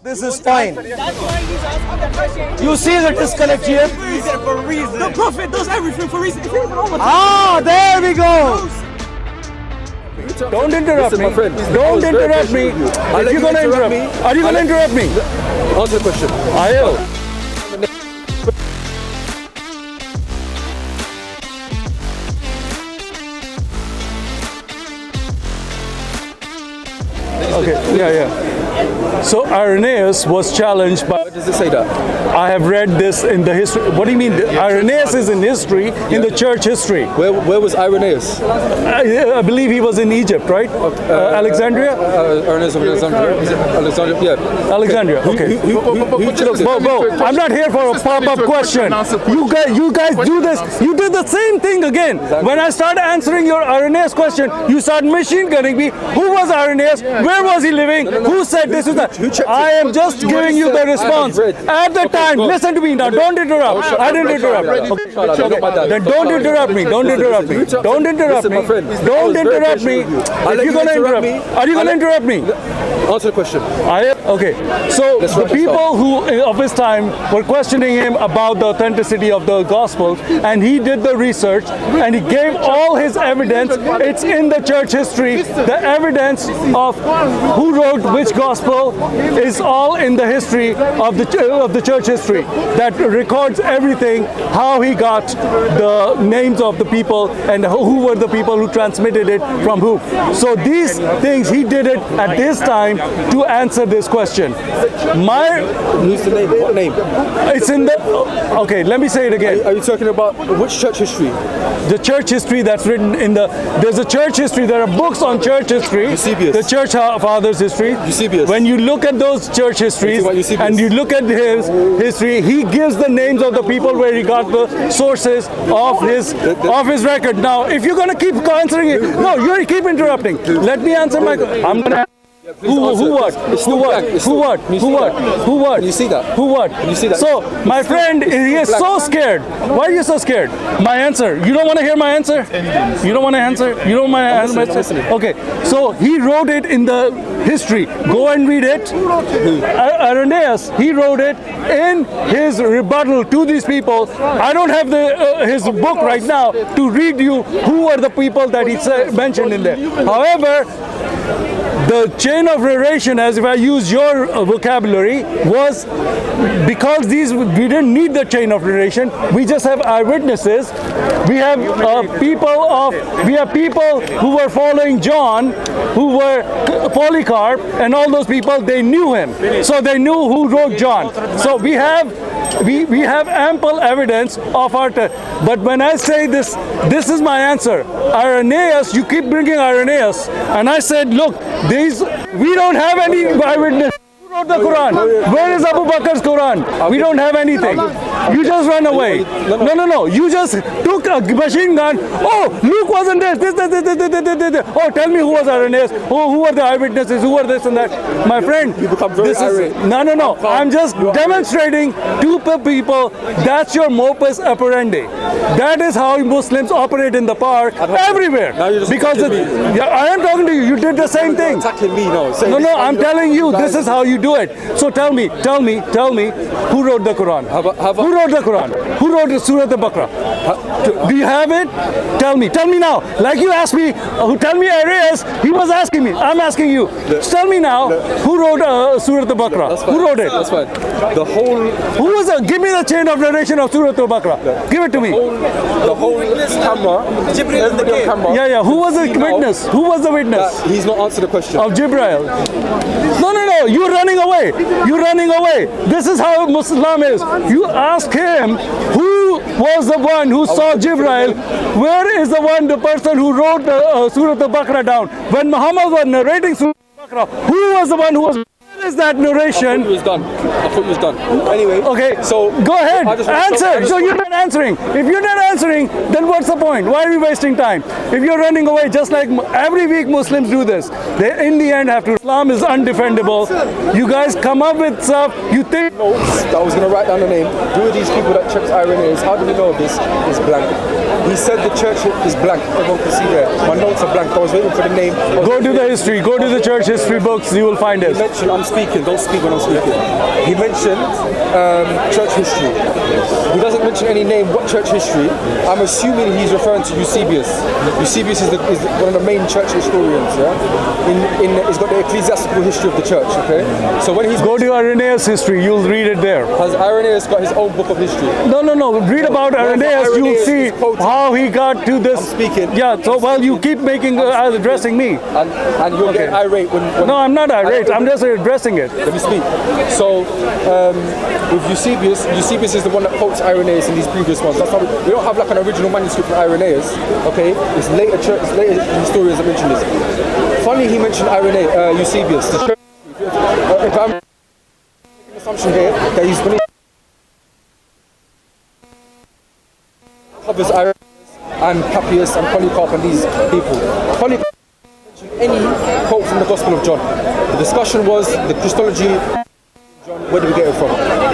This is fine. You see the disconnect here? The prophet does everything for reason. Ah, there we go. Don't interrupt me. Don't interrupt me. Are you going to interrupt me? Are you going to interrupt me? Answer the question. I will. Okay, yeah. So Irenaeus was challenged by... Where does it say that? I have read this in the history. What do you mean? Irenaeus is in history, in the church history. Where was Irenaeus? I believe he was in Egypt, right? Alexandria? Irenaeus of Alexandria. Is it Alexandria? Yeah. Alexandria, okay. Who chose it? Bo, I'm not here for a pop-up question. You guys do this. You did the same thing again. When I start answering your Irenaeus question, you start machine gunning me. Who was Irenaeus? Where was he living? Who said this? I am just giving you the response. At the time, listen to me now. Don't interrupt. I didn't interrupt. Okay. Then don't interrupt me. Don't interrupt me. Don't interrupt me. Don't interrupt me. If you're going to interrupt me, are you going to interrupt me? Answer the question. Okay. So the people who of his time were questioning him about the authenticity of the Gospels, and he did the research and he gave all his evidence. It's in the church history. The evidence of who wrote which gospel is all in the history of the church history that records everything, how he got the names of the people and who were the people who transmitted it from who. So these things he did it at this time to answer this question. Who's the name? What name? It's in the... Okay, let me say it again. Are you talking about which church history? The church history that's written in the... There's a church history. There are books on church history. Eusebius. The church fathers history. Eusebius. When you look at those church histories and you look at his history, he gives the names of the people where he got the sources of his record. Now, if you're going to keep answering it, no, you keep interrupting. Let me answer my... I'm going to... Who what? You see that? Who what? You see that? So, my friend, he is so scared. Why are you so scared? My answer. You don't want to hear my answer? You don't want to answer? You don't want to answer? Okay. So, he wrote it in the history. Go and read it. Irenaeus, he wrote it in his rebuttal to these people. I don't have his book right now to read you who are the people that he mentioned in there. However, the chain of narration, as if I use your vocabulary, was because we didn't need the chain of narration. We just have eyewitnesses. We have people who were following John, who were Polycarp, and all those people. They knew him, so they knew who wrote John. So we have ample evidence of our. But when I say this is my answer. Irenaeus, you keep bringing Irenaeus, and I said, look, we don't have any eyewitness. Who wrote the Quran? Where is Abu Bakr's Quran? We don't have anything. You just run away. No. You just took a machine gun. Oh, Luke wasn't there. This. Oh, tell me who was Irenaeus? Who were the eyewitnesses? Who were this and that? My friend, you become very irate. No. I'm just demonstrating to the people that's your modus operandi. That is how Muslims operate in the park everywhere. Because I am talking to you. You did the same thing. Attacking me, no. No. I'm telling you, this is how you do it. So tell me, who wrote the Quran? Who wrote the Quran? Who wrote Surah Al-Baqarah? Do you have it? Tell me now. Like you asked me, tell me Irenaeus, he was asking me. I'm asking you. Tell me now, who wrote Surah Al-Baqarah? Who wrote it? That's fine. Who was it? Give me the chain of narration of Surah Al-Baqarah. Give it to me. The whole camera. Everybody on camera. Yeah. Who was the witness? Who was the witness? He's not answered the question. Of Jibreel. No. You're running away. This is how Muslim is. You ask him who was the one who saw Jibreel. Where is the person who wrote Surah Al-Baqarah down? When Muhammad was narrating Surah Al-Baqarah, who was the one who was... Where is that narration? I thought he was done. Anyway. Okay, so go ahead. Answer. So you're not answering. If you're not answering, then what's the point? Why are you wasting time? If you're running away, just like every week Muslims do this, they in the end have to... Islam is undefendable. You guys come up with stuff, you think... I was going to write down the name. Who are these people that checked Irenaeus? How do we know this is blank? He said the church is blank. Everyone can see there. My notes are blank. I was waiting for the name. Go to the history. Go to the church history books. You will find it. I'm speaking. Don't speak when I'm speaking. He mentioned church history. He doesn't mention any name. What church history? I'm assuming he's referring to Eusebius. Eusebius is one of the main church historians. Yeah, he's got the ecclesiastical history of the church. Okay, so when he's Go to Irenaeus' history. You'll read it there. has Irenaeus got his own book of history? No. Read about Irenaeus. You'll Irenaeus see is quoted. how he got to this. I'm speaking. Yeah. So while you keep making addressing me. And you'll get irate when No, I'm not irate. I'm just addressing it. Let me speak. So, with Eusebius is the one that quotes Irenaeus in these previous ones. That's how we don't have like an original manuscript for Irenaeus. Okay, it's later historians that mention this. Funny he mentioned Eusebius. If I'm making an assumption here that he's going to covers Irenaeus and Papias and Polycarp and these people. Polycarp any quote from the Gospel of John. The discussion was the Christology of John, where do we get it from?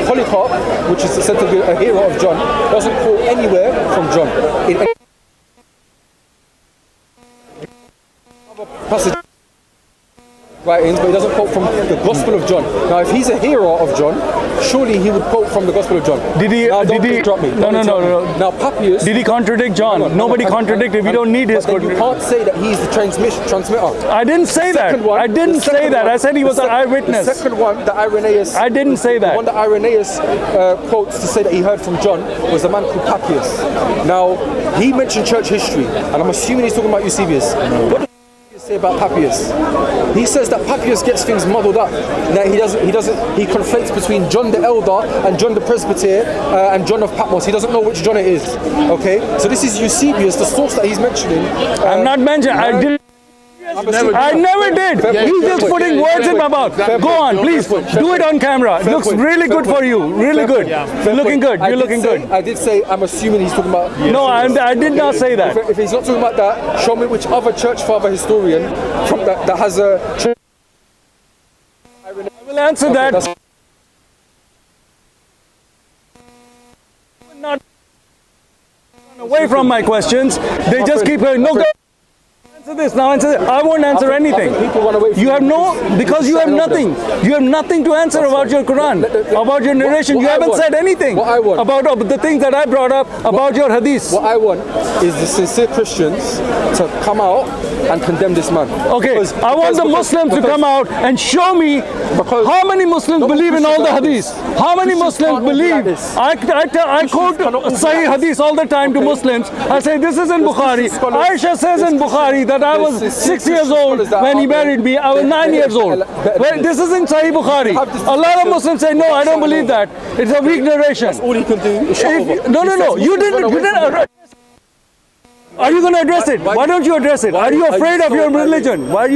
Polycarp, which is said to be a hero of John, doesn't quote anywhere from John. In any other passage writings, but he doesn't quote from the Gospel of John. Now, if he's a hero of John, surely he would quote from the Gospel of John. Did he? Now, Did he? interrupt me. No. Now, Papias. Did he contradict John? Nobody contradicted. We don't need his. But then you can't say that he's the transmitter. I didn't say that. I didn't say that. I said he was an eyewitness. The second one that Irenaeus. I didn't say The one that. that Irenaeus quotes to say that he heard from John was a man called Papias. Now, he mentioned church history, and I'm assuming he's talking about Eusebius. What does Eusebius say about Papias? He says that Papias gets things muddled up. That he conflates between John the Elder and John the Presbyter and John of Patmos. He doesn't know which John it is. Okay, so this is Eusebius, the source that he's mentioning. I'm not mentioning. I didn't. I never did. He's just putting words in my mouth. Go on, please. Do it on camera. It looks really good for you. Really good. You're looking good. You're looking good. I did say, I'm assuming he's talking about... No, I did not say that. If he's not talking about that, show me which other church father historian from that has a... I will answer that. Not away from my questions. They just keep going. No, answer this now. Answer this. I won't answer anything. You have because you have nothing. You have nothing to answer about your Quran, about your narration. You haven't said anything about the things that I brought up about your hadith. What I want is the sincere Christians to come out and condemn this man. Okay, I want the Muslims to come out and show me how many Muslims believe in all the hadiths. How many Muslims believe? I quote Sahih hadith all the time to Muslims. I say this is in Bukhari. Aisha says in Bukhari that I was 6 years old when he married me. I was 9 years old. Well, this is in Sahih Bukhari. A lot of Muslims say no, I don't believe that. It's a weak narration. All he can do is No. You didn't. Are you going to address it? Why don't you address it? Are you afraid of your religion? Why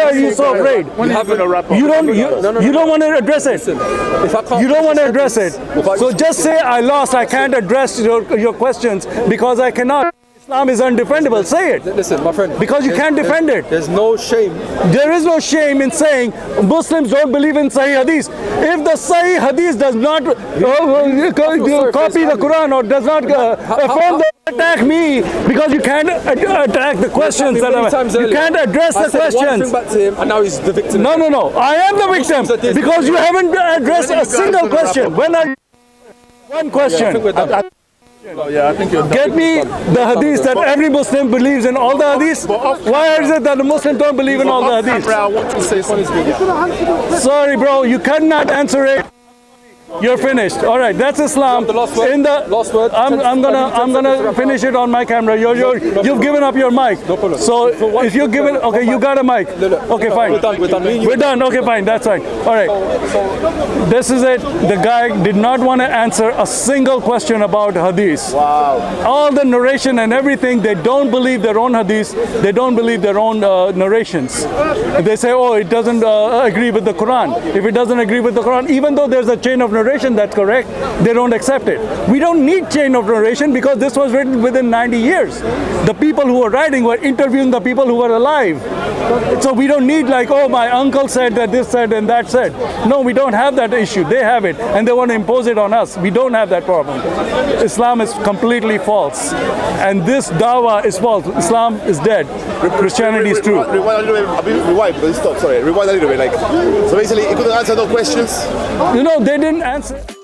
are you so afraid? You don't want to address it. You don't want to address it. So just say I lost. I can't address your questions because I cannot. Islam is undefendable. Say it. Listen, my friend. Because you can't defend it. There's no shame. There is no shame in saying Muslims don't believe in Sahih Hadith. If the Sahih Hadith does not copy the Quran or does not affirm attack me because you can't attack the questions that you can't address the questions. Back to him, and now he's the victim. No. I am the victim because you haven't addressed a single question. One question. Get me the hadith that every Muslim believes in all the hadiths. Why is it that the Muslims don't believe in all the hadiths? I want to say something. Sorry, bro, you cannot answer it. You're finished. All right, that's Islam. The last word. Last word. I'm gonna finish it on my camera. You've given up your mic. No problem. So if you're given, okay, you got a mic. Okay, fine. We're done. We're done. Okay, fine. That's fine. All right. This is it. The guy did not want to answer a single question about hadith. Wow. All the narration and everything, they don't believe their own hadith. They don't believe their own narrations. They say, oh, it doesn't agree with the Quran. If it doesn't agree with the Quran, even though there's a chain of narration that's correct, they don't accept it. We don't need chain of narration because this was written within 90 years. The people who were writing were interviewing the people who were alive. So we don't need like, oh, my uncle said that this said and that said. No, we don't have that issue. They have it and they want to impose it on us. We don't have that problem. Islam is completely false. And this dawah is false. Islam is dead. Christianity is true. Rewind a little bit. Rewind because it stopped. Sorry. Rewind a little bit. Like, so basically, he couldn't answer no questions. You know, they didn't answer.